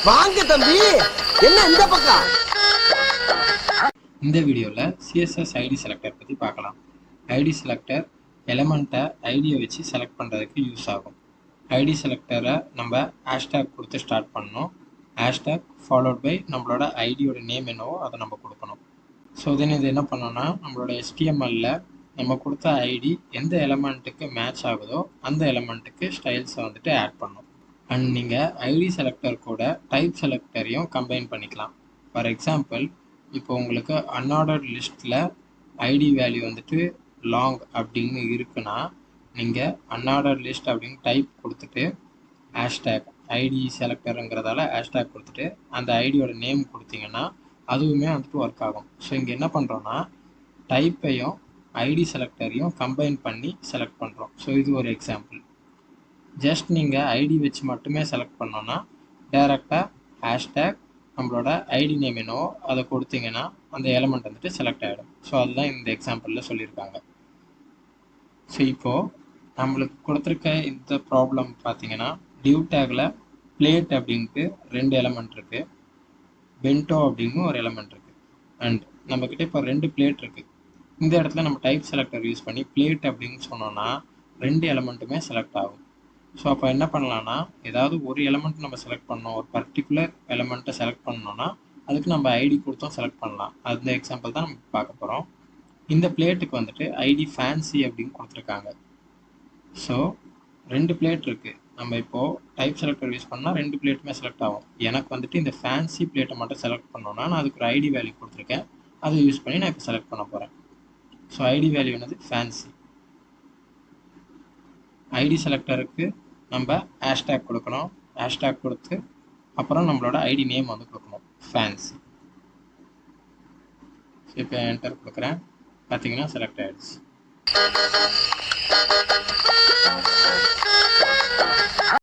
வாங்க தம்பி, என்ன இந்த பக்கம்? இந்த வீடியோவில் CSS ஐடி செலக்டர் பற்றி பார்க்கலாம். ஐடி செலக்டர் எலமெண்ட்டை ஐடியை வச்சு செலக்ட் பண்ணுறதுக்கு யூஸ் ஆகும். ஐடி செலக்டரை நம்ம ஹேஷ்டேக் கொடுத்து ஸ்டார்ட் பண்ணணும். ஹேஷ்டேக் ஃபாலோட் பை நம்மளோட ஐடியோட நேம் என்னவோ அதை நம்ம கொடுக்கணும். ஸோ தென் இது என்ன பண்ணோன்னா, நம்மளோட HTML-ல நம்ம கொடுத்த ஐடி எந்த எலமெண்ட்டுக்கு மேட்ச் ஆகுதோ அந்த எலமெண்ட்டுக்கு ஸ்டைல்ஸை வந்துட்டு ஆட் பண்ணணும். அண்ட் நீங்கள் ஐடி செலக்டர் கூட டைப் செலக்டரையும் கம்பைன் பண்ணிக்கலாம். ஃபார் எக்ஸாம்பிள், இப்போ உங்களுக்கு அன்ஆர்டர்ட் லிஸ்ட்டில் ஐடி வேல்யூ வந்துட்டு லாங் அப்படின்னு இருக்குன்னா, நீங்கள் அன்ஆர்டர்ட் லிஸ்ட் அப்படின்னு டைப் கொடுத்துட்டு ஹேஷ்டேக் ஐடி செலக்டருங்கிறதால ஹேஷ்டேக் கொடுத்துட்டு அந்த ஐடியோட நேம் கொடுத்தீங்கன்னா அதுவுமே வந்துட்டு ஒர்க் ஆகும். ஸோ இங்கே என்ன பண்ணுறோன்னா, டைப்பையும் ஐடி செலக்டரையும் கம்பைன் பண்ணி செலக்ட் பண்ணுறோம். ஸோ இது ஒரு எக்ஸாம்பிள். ஜஸ்ட் நீங்கள் ஐடி வச்சு மட்டுமே செலக்ட் பண்ணோன்னா டைரெக்டாக ஹேஷ்டேக் நம்மளோட ஐடி நேம் என்னவோ அதை கொடுத்தீங்கன்னா அந்த எலமெண்ட் வந்துட்டு செலக்ட் ஆகிடும். ஸோ அதுதான் இந்த எக்ஸாம்பிளில் சொல்லியிருக்காங்க. ஸோ இப்போது நம்மளுக்கு கொடுத்துருக்க இந்த ப்ராப்ளம் பார்த்தீங்கன்னா, டிவ் டேக்கில் பிளேட் அப்படின்ட்டு 2 எலமெண்ட் இருக்குது, பென்டோ அப்படின்னு ஒரு எலமெண்ட் இருக்குது. அண்ட் நம்மக்கிட்ட இப்போ 2 பிளேட் இருக்குது. இந்த இடத்துல நம்ம டைப் செலக்டர் யூஸ் பண்ணி பிளேட் அப்படின்னு சொன்னோன்னா 2 எலமெண்ட்டுமே செலக்ட் ஆகும். ஸோ அப்போ என்ன பண்ணலான்னா, ஏதாவது ஒரு எலமெண்ட் நம்ம செலக்ட் பண்ணோம், ஒரு பர்டிகுலர் எலமெண்ட்டை செலக்ட் பண்ணோன்னா அதுக்கு நம்ம ஐடி கொடுத்தும் செலக்ட் பண்ணலாம். அந்த எக்ஸாம்பிள் தான் நம்ம பார்க்க போகிறோம். இந்த பிளேட்டுக்கு வந்துட்டு ஐடி ஃபேன்சி அப்படின்னு கொடுத்துருக்காங்க. ஸோ 2 பிளேட் இருக்குது. நம்ம இப்போது டைப் செலக்டர் யூஸ் பண்ணால் 2 பிளேட்டுமே செலக்ட் ஆகும். எனக்கு வந்துட்டு இந்த ஃபேன்சி பிளேட்டை மட்டும் செலக்ட் பண்ணோன்னா நான் அதுக்கு ஒரு ஐடி வேல்யூ கொடுத்துருக்கேன். அதை யூஸ் பண்ணி நான் இப்போ செலக்ட் பண்ண போகிறேன். ஸோ ஐடி வேல்யூ என்னது ஃபேன்சி. ஐடி செலக்டருக்கு நம்ம ஹேஷ்டேக் கொடுக்கணும். ஹேஷ்டேக் கொடுத்து அப்புறம் நம்மளோட ஐடி நேம் வந்து கொடுக்கணும், ஃபேன்சி. ஸோ இப்போ என்டர் கொடுக்குறேன். பார்த்தீங்கன்னா செலக்ட் ஆகிடுச்சு.